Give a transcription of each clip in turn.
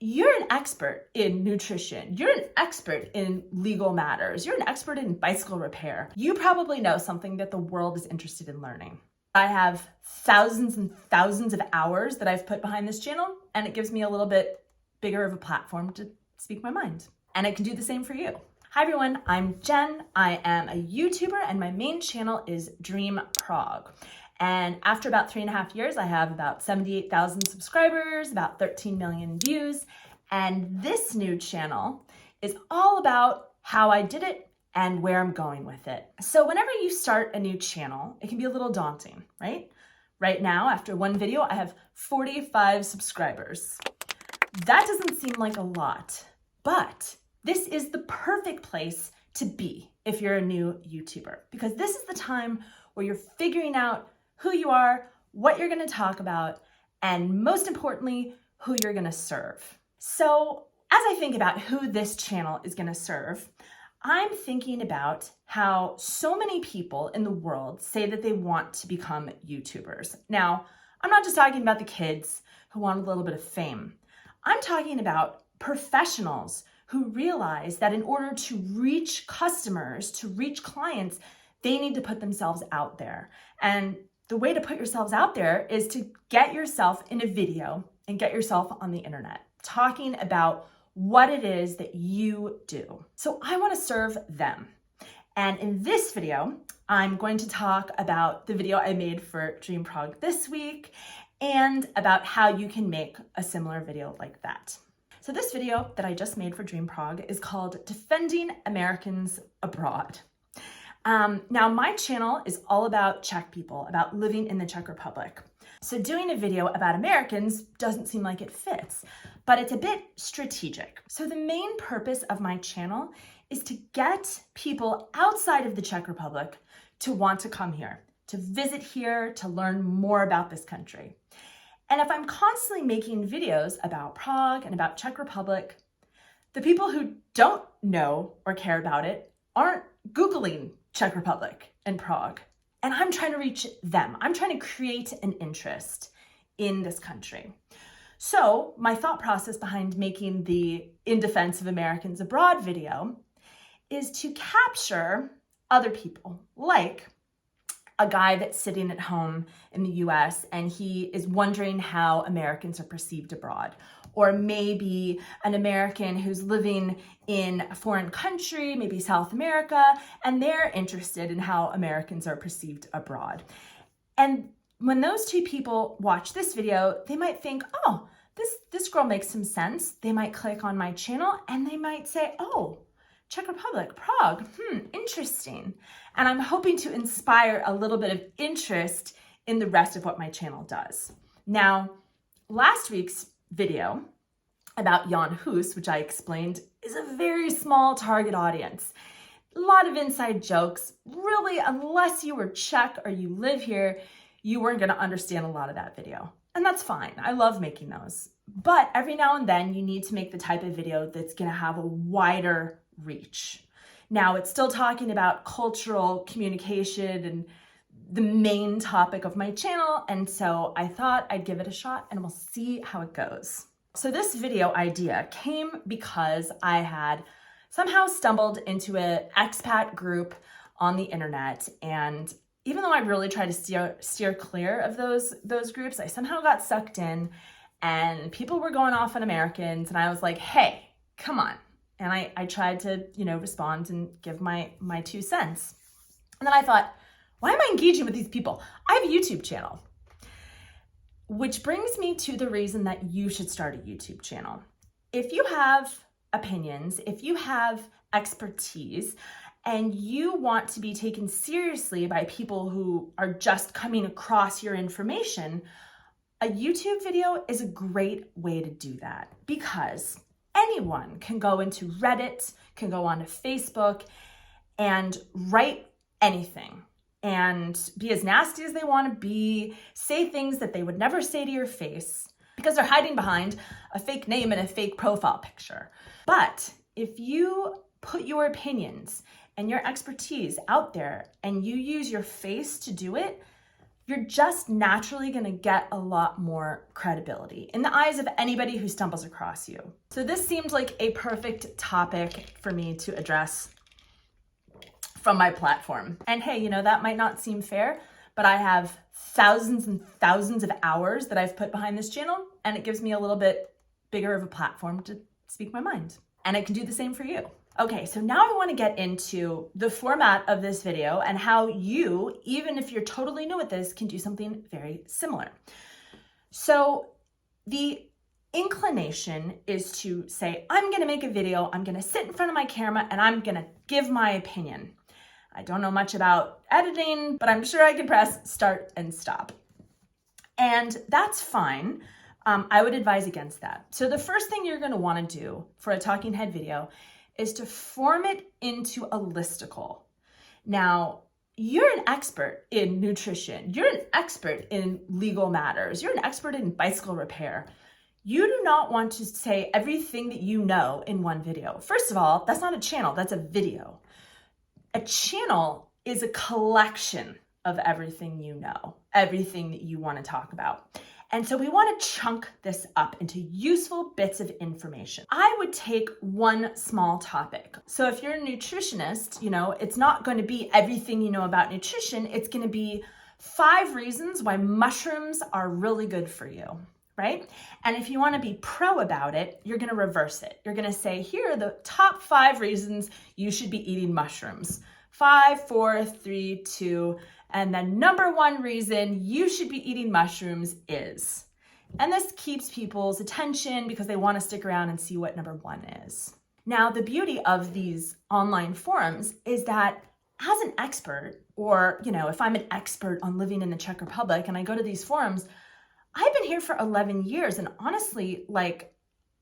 You're an expert in nutrition. You're an expert in legal matters. You're an expert in bicycle repair. You probably know something that the world is interested in learning. I have thousands and thousands of hours that I've put behind this channel, and it gives me a little bit bigger of a platform to speak my mind. And it can do the same for you. Hi everyone, I'm Jen. I am a YouTuber and my main channel is Dream Prog. And after about 3.5 years, I have about 78,000 subscribers, about 13 million views. And this new channel is all about how I did it and where I'm going with it. So whenever you start a new channel, it can be a little daunting, right? Right now, after one video, I have 45 subscribers. That doesn't seem like a lot, but this is the perfect place to be if you're a new YouTuber, because this is the time where you're figuring out who you are, what you're gonna talk about, and most importantly, who you're gonna serve. So as I think about who this channel is gonna serve, I'm thinking about how so many people in the world say that they want to become YouTubers. Now, I'm not just talking about the kids who want a little bit of fame. I'm talking about professionals who realize that in order to reach customers, to reach clients, they need to put themselves out there. And the way to put yourselves out there is to get yourself in a video and get yourself on the internet, talking about what it is that you do. So I want to serve them. And in this video, I'm going to talk about the video I made for Dream Prog this week and about how you can make a similar video like that. So this video that I just made for Dream Prog is called Defending Americans Abroad. Now my channel is all about Czech people, about living in the Czech Republic. So doing a video about Americans doesn't seem like it fits, but it's a bit strategic. So the main purpose of my channel is to get people outside of the Czech Republic to want to come here, to visit here, to learn more about this country. And if I'm constantly making videos about Prague and about Czech Republic, the people who don't know or care about it aren't Googling Czech Republic and Prague. And I'm trying to reach them. I'm trying to create an interest in this country. So my thought process behind making the In Defense of Americans Abroad video is to capture other people, like a guy that's sitting at home in the US and he is wondering how Americans are perceived abroad. Or maybe an American who's living in a foreign country, maybe South America, and they're interested in how Americans are perceived abroad. And when those two people watch this video, they might think, oh, this girl makes some sense. They might click on my channel and they might say, oh, Czech Republic, Prague, interesting. And I'm hoping to inspire a little bit of interest in the rest of what my channel does. Now, last week's video about Jan Hus, which I explained, is a very small target audience. A lot of inside jokes. Really, unless you were Czech or you live here, you weren't gonna understand a lot of that video. And that's fine, I love making those. But every now and then you need to make the type of video that's gonna have a wider reach. Now, it's still talking about cultural communication and the main topic of my channel, and so I thought I'd give it a shot and we'll see how it goes. So this video idea came because I had somehow stumbled into an expat group on the internet, and even though I really tried to steer clear of those groups, I somehow got sucked in and people were going off on Americans and I was like, hey, come on. And I tried to, respond and give my 2 cents. And then I thought, why am I engaging with these people? I have a YouTube channel. Which brings me to the reason that you should start a YouTube channel. If you have opinions, if you have expertise, and you want to be taken seriously by people who are just coming across your information, a YouTube video is a great way to do that, because anyone can go into Reddit, can go onto Facebook and write anything and be as nasty as they want to be, say things that they would never say to your face because they're hiding behind a fake name and a fake profile picture. But if you put your opinions and your expertise out there and you use your face to do it, you're just naturally going to get a lot more credibility in the eyes of anybody who stumbles across you. So this seemed like a perfect topic for me to address from my platform. And hey, that might not seem fair, but I have thousands and thousands of hours that I've put behind this channel, and it gives me a little bit bigger of a platform to speak my mind. And it can do the same for you. Okay, so now I want to get into the format of this video and how you, even if you're totally new at this, can do something very similar. So the inclination is to say, I'm going to make a video, I'm going to sit in front of my camera, and I'm going to give my opinion. I don't know much about editing, but I'm sure I can press start and stop. And that's fine. I would advise against that. So the first thing you're going to want to do for a talking head video is to form it into a listicle. Now, you're an expert in nutrition. You're an expert in legal matters. You're an expert in bicycle repair. You do not want to say everything that you know in one video. First of all, that's not a channel, that's a video. A channel is a collection of everything you know, everything that you want to talk about. And so we want to chunk this up into useful bits of information. I would take one small topic. So if you're a nutritionist, it's not going to be everything you know about nutrition. It's going to be 5 reasons why mushrooms are really good for you, right? And if you want to be pro about it, you're going to reverse it. You're going to say, here are the top 5 reasons you should be eating mushrooms. 5, 4, 3, 2, and the number 1 reason you should be eating mushrooms is. And this keeps people's attention because they want to stick around and see what number 1 is. Now, the beauty of these online forums is that as an expert, or, if I'm an expert on living in the Czech Republic and I go to these forums, I've been here for 11 years. And honestly,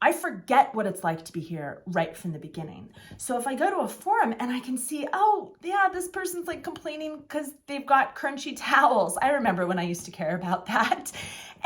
I forget what it's like to be here right from the beginning. So if I go to a forum and I can see, oh yeah, this person's complaining because they've got crunchy towels. I remember when I used to care about that.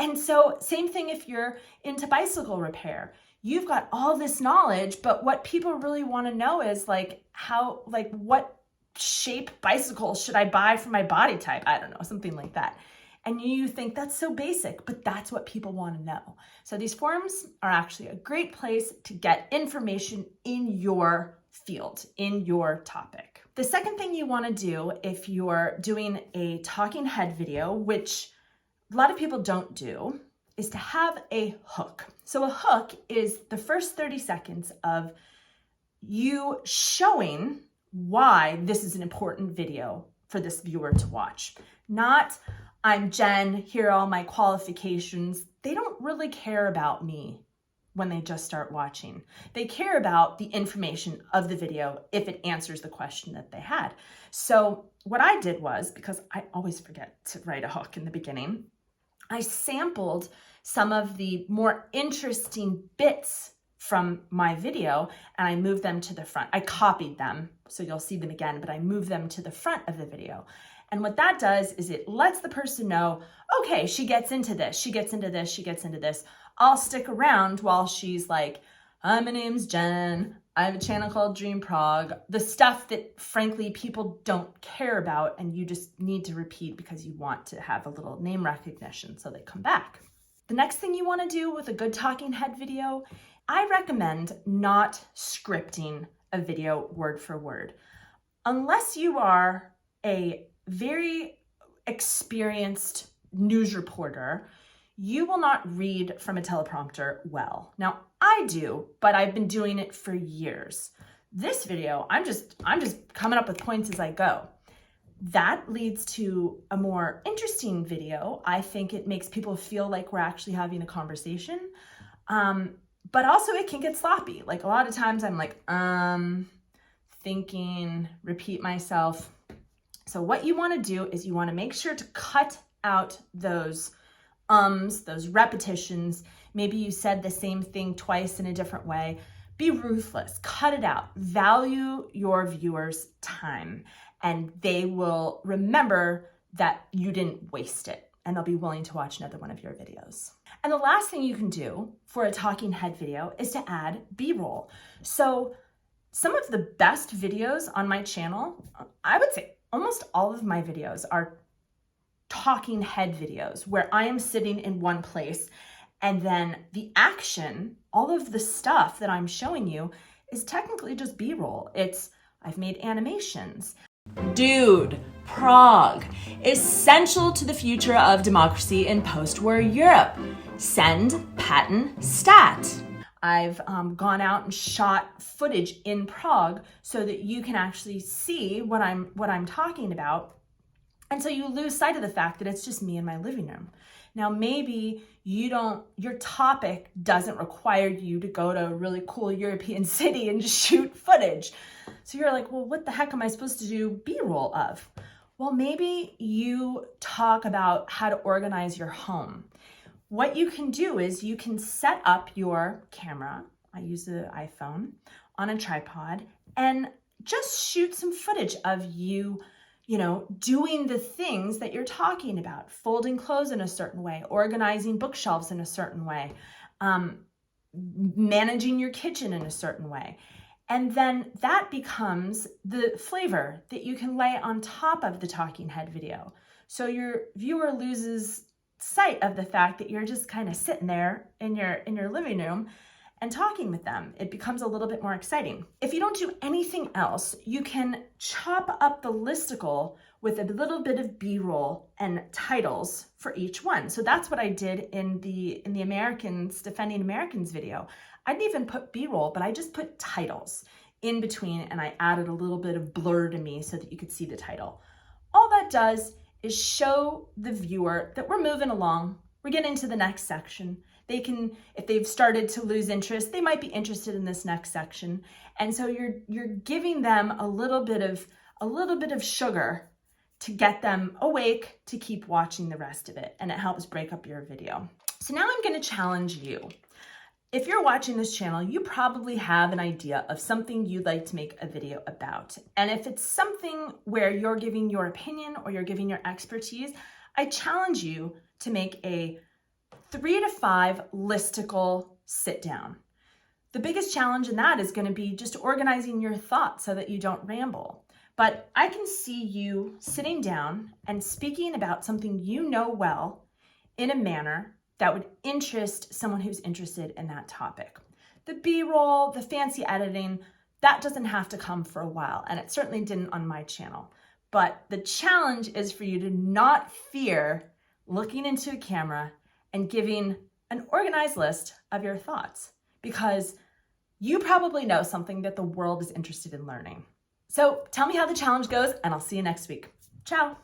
And so same thing if you're into bicycle repair. You've got all this knowledge, but what people really want to know is what shape bicycle should I buy for my body type? I don't know, something like that. And you think that's so basic, but that's what people want to know. So these forums are actually a great place to get information in your field, in your topic. The second thing you want to do if you're doing a talking head video, which a lot of people don't do, is to have a hook. So a hook is the first 30 seconds of you showing why this is an important video for this viewer to watch. Not, I'm Jen, here are all my qualifications. They don't really care about me when they just start watching. They care about the information of the video if it answers the question that they had. So what I did was, because I always forget to write a hook in the beginning, I sampled some of the more interesting bits from my video and I moved them to the front. I copied them, so you'll see them again, but I moved them to the front of the video. And what that does is it lets the person know, okay, she gets into this, she gets into this, she gets into this. I'll stick around while she's like, hi, my name's Jen. I have a channel called Dream Prog. The stuff that frankly people don't care about and you just need to repeat because you want to have a little name recognition so they come back. The next thing you want to do with a good talking head video, I recommend not scripting a video word for word. Unless you are a very experienced news reporter, you will not read from a teleprompter well. Now, I do, but I've been doing it for years. This video, I'm just coming up with points as I go. That leads to a more interesting video. I think it makes people feel like we're actually having a conversation. But also it can get sloppy. A lot of times I'm thinking, repeat myself. So what you want to do is you want to make sure to cut out those those repetitions. Maybe you said the same thing twice in a different way. Be ruthless, cut it out. Value your viewers' time and they will remember that you didn't waste it and they'll be willing to watch another one of your videos. And the last thing you can do for a talking head video is to add B-roll. So some of the best videos on my channel, I would say almost all of my videos are talking head videos where I am sitting in one place and then the action, all of the stuff that I'm showing you is technically just B-roll. I've made animations. Dude, Prague, essential to the future of democracy in post-war Europe. Send, patent, stat. I've gone out and shot footage in Prague so that you can actually see what I'm talking about. And so you lose sight of the fact that it's just me in my living room. Now, maybe your topic doesn't require you to go to a really cool European city and just shoot footage. So you're like, well, what the heck am I supposed to do B-roll of? Well, maybe you talk about how to organize your home. What you can do is you can set up your camera, I use the iPhone, on a tripod and just shoot some footage of you doing the things that you're talking about, folding clothes in a certain way, organizing bookshelves in a certain way, managing your kitchen in a certain way. And then that becomes the flavor that you can lay on top of the talking head video. So your viewer loses sight of the fact that you're just kind of sitting there in your living room and talking with them. It becomes a little bit more exciting. If you don't do anything else, you can chop up the listicle with a little bit of B-roll and titles for each one. So that's what I did in the Americans, Defending Americans video. I didn't even put B-roll, but I just put titles in between and I added a little bit of blur to me so that you could see the title. All that does is show the viewer that we're moving along. We're getting to the next section. They can, if they've started to lose interest, they might be interested in this next section. And so you're giving them a little bit of sugar to get them awake to keep watching the rest of it. And it helps break up your video. So now I'm going to challenge you. If you're watching this channel, you probably have an idea of something you'd like to make a video about. And if it's something where you're giving your opinion or you're giving your expertise, I challenge you to make a 3 to 5 listicle sit down. The biggest challenge in that is going to be just organizing your thoughts so that you don't ramble. But I can see you sitting down and speaking about something you know well in a manner that would interest someone who's interested in that topic. The B-roll, the fancy editing, that doesn't have to come for a while, and it certainly didn't on my channel. But the challenge is for you to not fear looking into a camera and giving an organized list of your thoughts, because you probably know something that the world is interested in learning. So tell me how the challenge goes, and I'll see you next week. Ciao.